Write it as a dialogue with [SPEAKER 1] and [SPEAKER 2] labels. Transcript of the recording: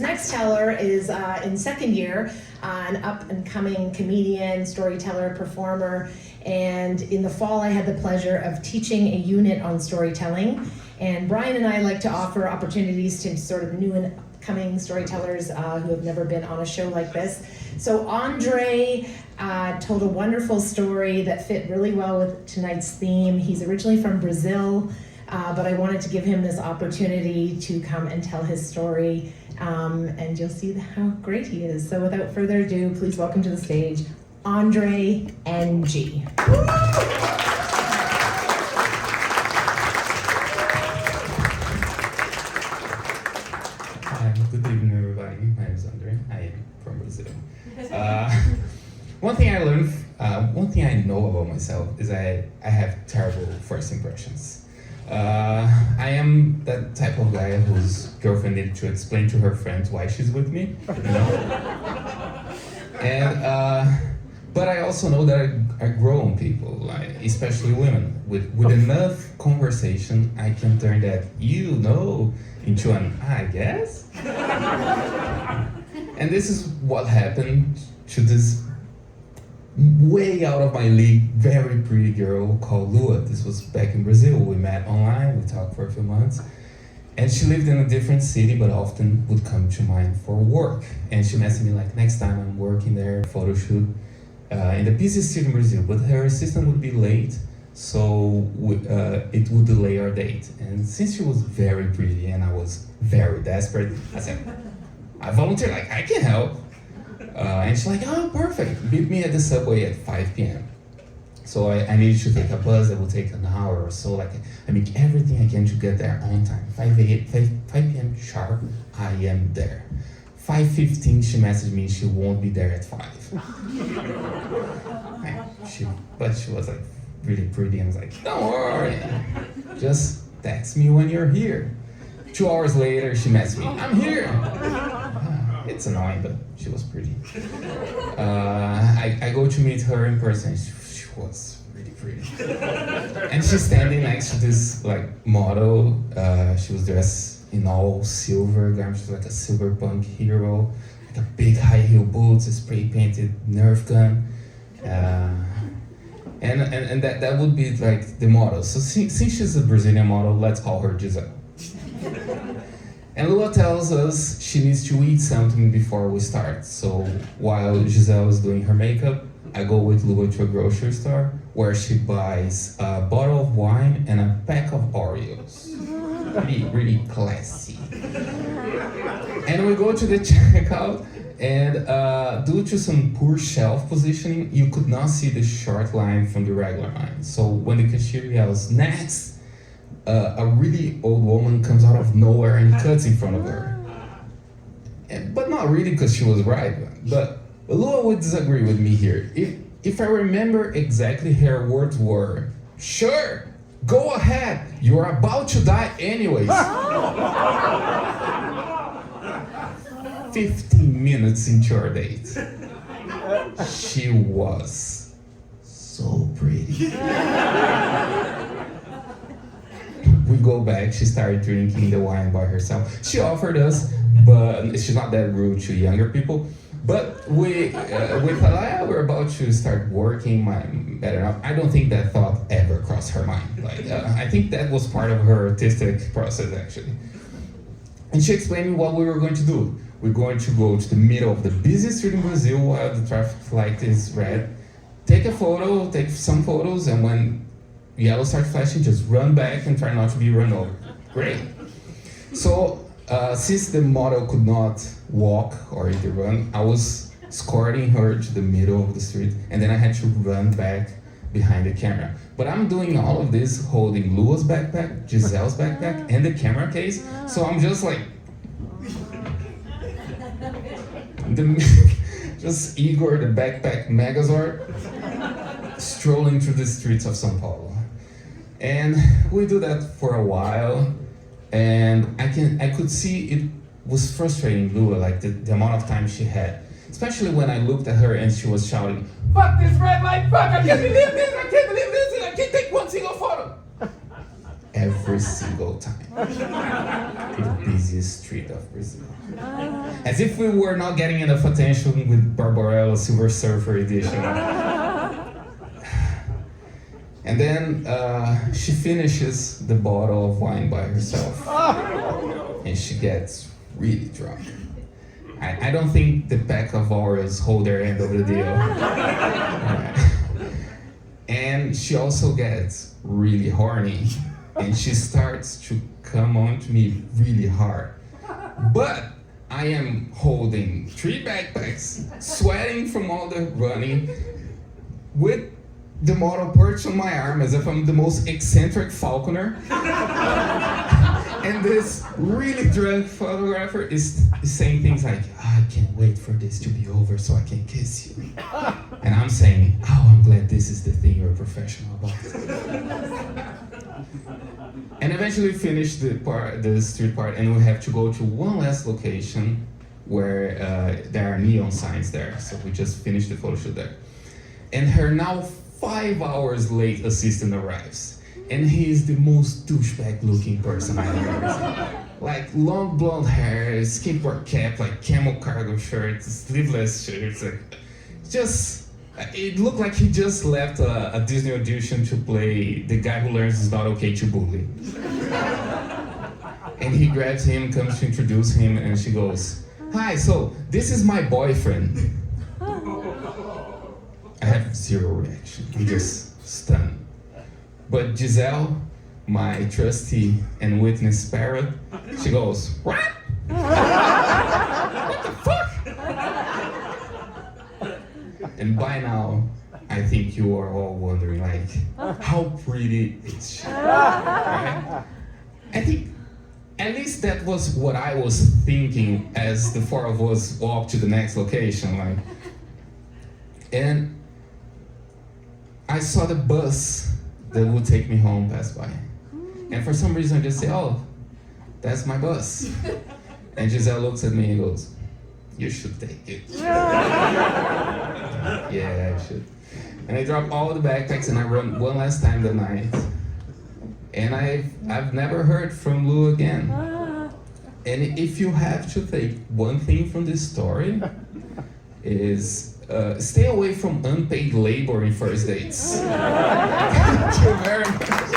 [SPEAKER 1] next teller is in second year, an up-and-coming comedian, storyteller, performer, and in the fall I had the pleasure of teaching a unit on storytelling. And Brian and I like to offer opportunities to sort of new and upcoming storytellers who have never been on a show like this. So André told a wonderful story that fit really well with tonight's theme. He's originally from Brazil, but I wanted to give him this opportunity to come and tell his story, and you'll see how great he is. So without further ado, please welcome to the stage, André NG.
[SPEAKER 2] Good evening, everybody. My name is André. I am from Brazil. One thing I know about myself is I have terrible first impressions. I am that type of guy whose girlfriend needed to explain to her friends why she's with me, you know? But I also know that I grow on people, like especially women. With enough conversation, I can turn that "you know" into an "I guess." And this is what happened to this way out of my league, very pretty girl called Lua. This was back in Brazil. We met online, we talked for a few months. And she lived in a different city, but often would come to mine for work. And she messaged me like, next time I'm working there, photo shoot, in the busiest city in Brazil, but her assistant would be late, so it would delay our date. And since she was very pretty and I was very desperate, I said, I volunteered, like, I can help. And she's like, oh, perfect. Meet me at the subway at 5 p.m. So I needed to take a bus that would take an hour or so. Like, I make everything I can to get there on time. 5 p.m. sharp, I am there. 5:15, she messaged me she won't be there at 5. But she was like really pretty and was like, don't worry, just text me when you're here. 2 hours later, she messaged me, I'm here. It's annoying, but she was pretty. I go to meet her in person. She was really pretty. And she's standing next to this like model. She was dressed in all silver garments. She was like a silver punk hero, like a big high heel boots, a spray painted Nerf gun. And that would be like the model. So since she's a Brazilian model, let's call her Giselle. And Lua tells us she needs to eat something before we start. So while Giselle is doing her makeup, I go with Lua to a grocery store where she buys a bottle of wine and a pack of Oreos. Really classy. And we go to the checkout, and due to some poor shelf positioning, you could not see the short line from the regular line. So when the cashier yells, next, a really old woman comes out of nowhere and cuts in front of her. But not really because she was right. But Lua would disagree with me here. If I remember exactly, her words were, sure, go ahead, you're about to die anyways. 15 minutes into our date. She was so pretty. We go back, she started drinking the wine by herself. She offered us, but she's not that rude to younger people. But we thought, we're about to start working, better enough. I don't think that thought ever crossed her mind. Like, I think that was part of her artistic process, actually. And she explained what we were going to do. We're going to go to the middle of the busiest street in Brazil while the traffic light is red, take some photos, and when yellow starts flashing, just run back and try not to be run over. Great. So, since the model could not walk or either run, I was escorting her to the middle of the street, and then I had to run back behind the camera. But I'm doing all of this holding Lua's backpack, Giselle's backpack, and the camera case, so I'm just like, just Igor, the backpack Megazord, strolling through the streets of São Paulo. And we do that for a while, and I could see it was frustrating Lua, like the amount of time she had. Especially when I looked at her and she was shouting, fuck this red light, fuck, I can't believe this, I can't believe this, and I can't take one single photo. Every single time. The busiest street of Brazil. As if we were not getting enough attention with Barbarella Silver Surfer edition. And then she finishes the bottle of wine by herself. And she gets really drunk. I don't think the pack of Oreos hold their end of the deal. And she also gets really horny. And she starts to come on to me really hard. But I am holding 3 backpacks, sweating from all the running, with the model perched on my arm as if I'm the most eccentric falconer. And this really drunk photographer is saying things like, I can't wait for this to be over so I can kiss you. And I'm saying, oh, I'm glad this is the thing you're professional about. And eventually finish the street part, and we have to go to one last location where there are neon signs there. So we just finished the photo shoot there. And her now 5 hours late assistant arrives. And he is the most douchebag looking person I've ever seen. Like long blonde hair, skateboard cap, like camel cargo shirt, sleeveless shirts. It looked like he just left a Disney audition to play the guy who learns it's not okay to bully. And he grabs him, comes to introduce him, and she goes, hi, so this is my boyfriend. I have zero reaction, I'm just stunned. But Giselle, my trustee and witness parrot, she goes, what? What the fuck? And by now, I think you are all wondering, like, how pretty is she? Right? I think at least that was what I was thinking as the 4 of us walked to the next location, like. And I saw the bus that would take me home pass by. And for some reason I just say, oh, that's my bus. And Giselle looks at me and goes, you should take it. Yeah, I should. And I drop all the backpacks and I run one last time that night. And I've never heard from Lou again. And if you have to take one thing from this story, is stay away from unpaid labor in first dates. Thank you very much.